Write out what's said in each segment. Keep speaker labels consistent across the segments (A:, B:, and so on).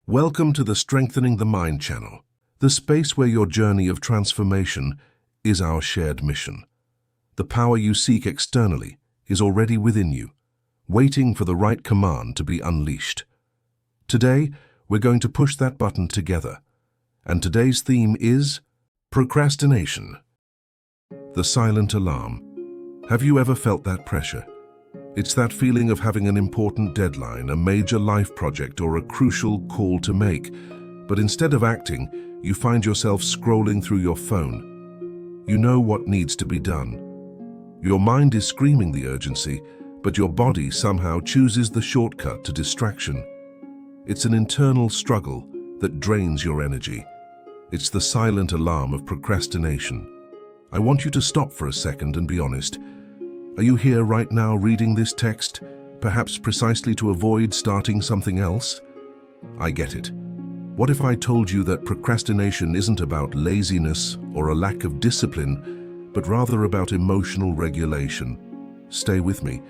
A: Welcome to the Strengthening the Mind channel, the space where your journey of transformation is our shared mission. The power you seek externally is already within you, waiting for the right command to be unleashed. Today, we're going to push that button together, and today's theme is procrastination. The silent alarm. Have you ever felt that pressure? It's that feeling of having an important deadline, a major life project, or a crucial call to make. But instead of acting, you find yourself scrolling through your phone. You know what needs to be done. Your mind is screaming the urgency, but your body somehow chooses the shortcut to distraction. It's an internal struggle that drains your energy. It's the silent alarm of procrastination. I want you to stop for a second and be honest. Are you here right now reading this text, perhaps precisely to avoid starting something else? I get it. What if I told you that procrastination isn't about laziness or a lack of discipline, but rather about emotional regulation? Stay with me.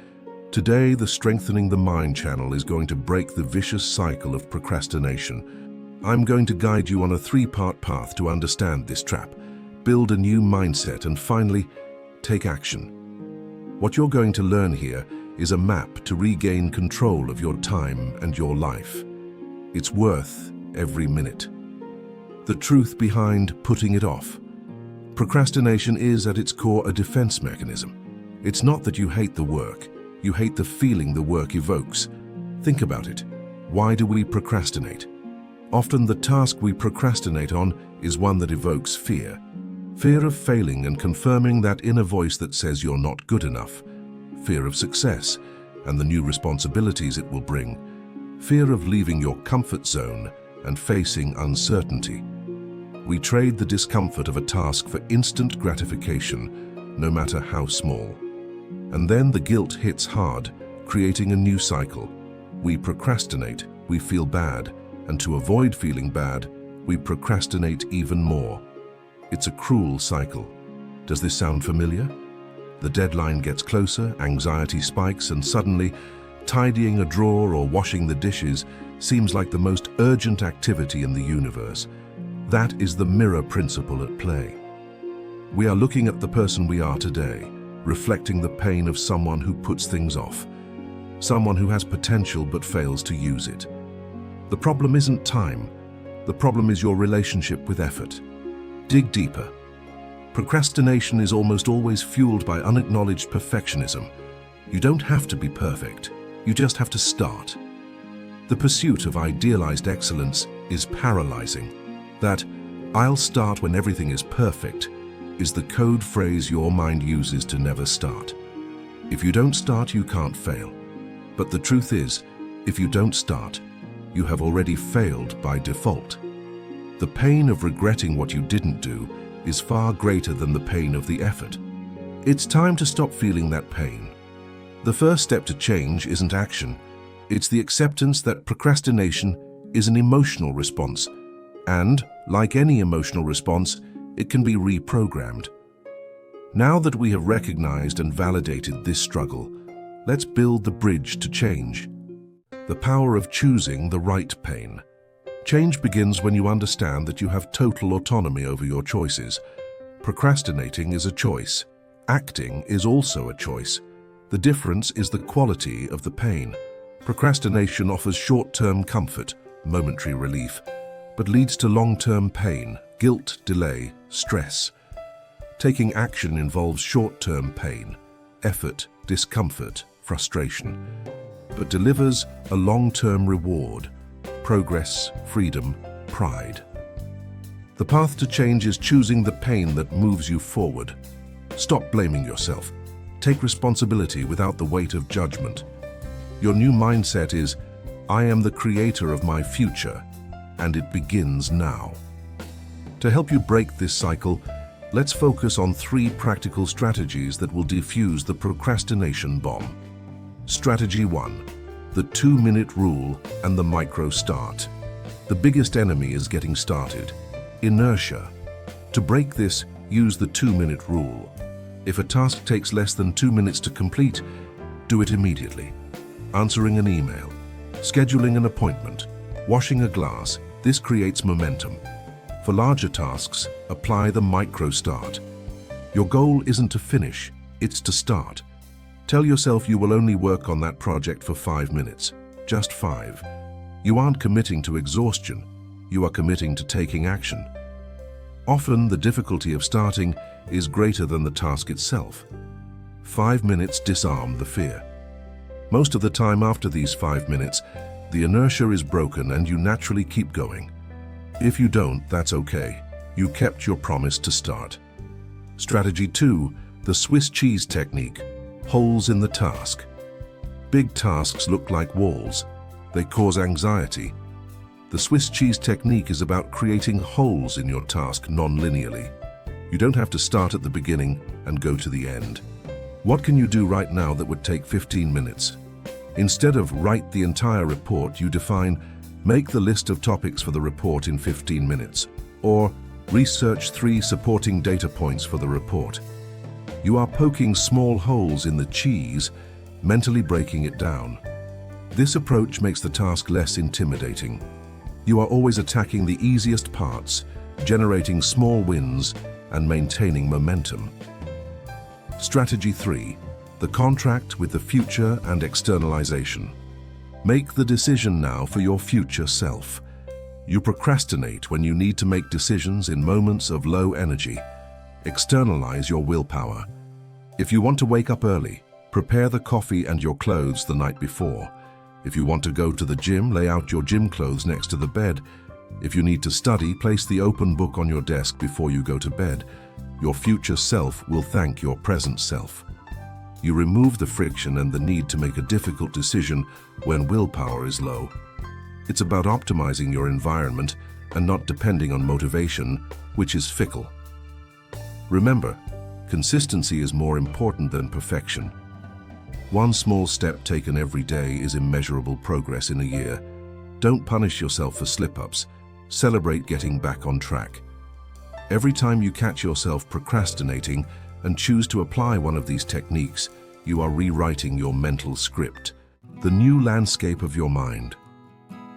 A: Today, the Strengthening the Mind channel is going to break the vicious cycle of procrastination. I'm going to guide you on a three-part path to understand this trap, build a new mindset, and finally, take action. What you're going to learn here is a map to regain control of your time and your life. It's worth every minute. The truth behind putting it off. Procrastination is at its core a defense mechanism. It's not that you hate the work, you hate the feeling the work evokes. Think about it. Why do we procrastinate? Often the task we procrastinate on is one that evokes fear. Fear of failing and confirming that inner voice that says you're not good enough. Fear of success and the new responsibilities it will bring. Fear of leaving your comfort zone and facing uncertainty. We trade the discomfort of a task for instant gratification, no matter how small. And then the guilt hits hard, creating a new cycle. We procrastinate, we feel bad, and to avoid feeling bad, we procrastinate even more. It's a cruel cycle. Does this sound familiar? The deadline gets closer, anxiety spikes, and suddenly, tidying a drawer or washing the dishes seems like the most urgent activity in the universe. That is the mirror principle at play. We are looking at the person we are today, reflecting the pain of someone who puts things off, someone who has potential but fails to use it. The problem isn't time. The problem is your relationship with effort. Dig deeper. Procrastination is almost always fueled by unacknowledged perfectionism. You don't have to be perfect. You just have to start. The pursuit of idealized excellence is paralyzing. That "I'll start when everything is perfect" is the code phrase your mind uses to never start. If you don't start, you can't fail. But the truth is, if you don't start, you have already failed by default. The pain of regretting what you didn't do is far greater than the pain of the effort. It's time to stop feeling that pain. The first step to change isn't action. It's the acceptance that procrastination is an emotional response. And, like any emotional response, it can be reprogrammed. Now that we have recognized and validated this struggle, let's build the bridge to change. The power of choosing the right pain. Change begins when you understand that you have total autonomy over your choices. Procrastinating is a choice. Acting is also a choice. The difference is the quality of the pain. Procrastination offers short-term comfort, momentary relief, but leads to long-term pain, guilt, delay, stress. Taking action involves short-term pain, effort, discomfort, frustration, but delivers a long-term reward. Progress, freedom, pride. The path to change is choosing the pain that moves you forward. Stop blaming yourself. Take responsibility without the weight of judgment. Your new mindset is, "I am the creator of my future," and it begins now. To help you break this cycle, let's focus on 3 practical strategies that will defuse the procrastination bomb. Strategy 1. The 2-minute rule and the micro start. The biggest enemy is getting started. Inertia. To break this, use the 2-minute rule. If a task takes less than 2 minutes to complete, do it immediately. Answering an email, scheduling an appointment, Washing a glass, this creates momentum. For larger tasks, apply the micro start. Your goal isn't to finish, it's to start. Tell yourself you will only work on that project for 5 minutes, just 5. You aren't committing to exhaustion, you are committing to taking action. Often, the difficulty of starting is greater than the task itself. 5 minutes disarm the fear. Most of the time after these 5 minutes, the inertia is broken and you naturally keep going. If you don't, that's okay. You kept your promise to start. Strategy 2, the Swiss cheese technique, holes in the task. Big tasks look like walls. They cause anxiety. The Swiss cheese technique is about creating holes in your task non-linearly. You don't have to start at the beginning and go to the end. What can you do right now that would take 15 minutes? Instead of write the entire report, you define, make the list of topics for the report in 15 minutes, or research 3 supporting data points for the report. You are poking small holes in the cheese, mentally breaking it down. This approach makes the task less intimidating. You are always attacking the easiest parts, generating small wins, and maintaining momentum. Strategy 3, the contract with the future and externalization. Make the decision now for your future self. You procrastinate when you need to make decisions in moments of low energy. Externalize your willpower. If you want to wake up early, prepare the coffee and your clothes the night before. If you want to go to the gym, lay out your gym clothes next to the bed. If you need to study, place the open book on your desk before you go to bed. Your future self will thank your present self. You remove the friction and the need to make a difficult decision when willpower is low. It's about optimizing your environment and not depending on motivation, which is fickle. Remember, consistency is more important than perfection. One small step taken every day is immeasurable progress in a year. Don't punish yourself for slip-ups. Celebrate getting back on track. Every time you catch yourself procrastinating and choose to apply one of these techniques, you are rewriting your mental script, the new landscape of your mind.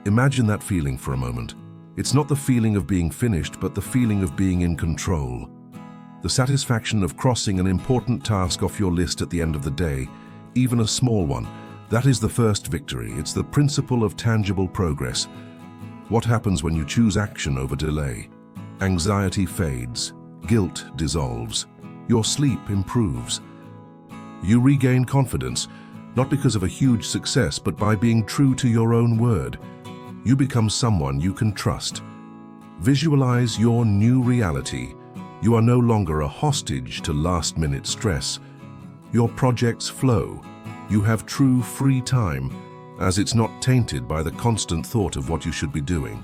A: Imagine that feeling for a moment. It's not the feeling of being finished, but the feeling of being in control. The satisfaction of crossing an important task off your list at the end of the day, even a small one, that is the first victory. It's the principle of tangible progress. What happens when you choose action over delay? Anxiety fades, guilt dissolves, your sleep improves. You regain confidence, not because of a huge success, but by being true to your own word. You become someone you can trust. Visualize your new reality. You are no longer a hostage to last-minute stress. Your projects flow. You have true free time, as it's not tainted by the constant thought of what you should be doing.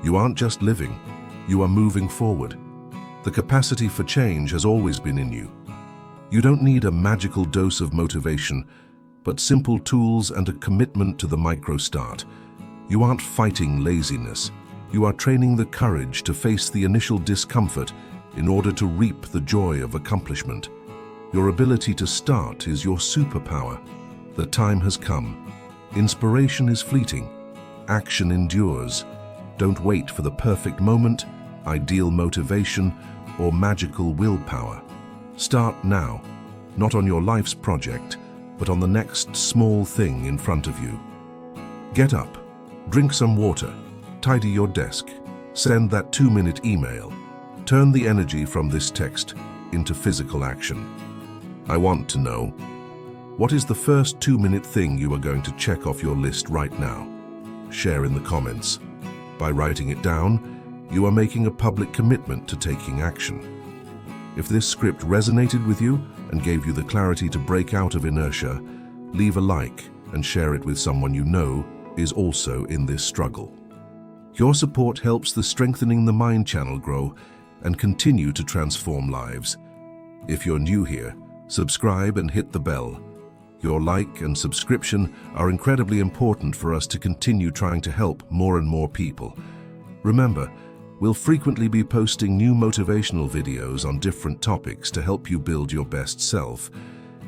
A: You aren't just living, you are moving forward. The capacity for change has always been in you. You don't need a magical dose of motivation, but simple tools and a commitment to the micro start. You aren't fighting laziness. You are training the courage to face the initial discomfort in order to reap the joy of accomplishment. Your ability to start is your superpower. The time has come. Inspiration is fleeting. Action endures. Don't wait for the perfect moment, ideal motivation, or magical willpower. Start now, not on your life's project, but on the next small thing in front of you. Get up, drink some water, tidy your desk, send that 2-minute email. Turn the energy from this text into physical action. I want to know, what is the first 2-minute thing you are going to check off your list right now? Share in the comments. By writing it down, you are making a public commitment to taking action. If this script resonated with you and gave you the clarity to break out of inertia, leave a like and share it with someone you know is also in this struggle. Your support helps the Strengthening the Mind channel grow and continue to transform lives. If you're new here, subscribe and hit the bell. Your like and subscription are incredibly important for us to continue trying to help more and more people. Remember, we'll frequently be posting new motivational videos on different topics to help you build your best self.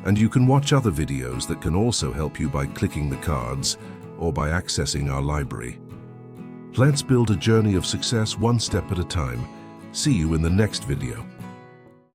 A: And you can watch other videos that can also help you by clicking the cards or by accessing our library. Let's build a journey of success one step at a time. See you in the next video.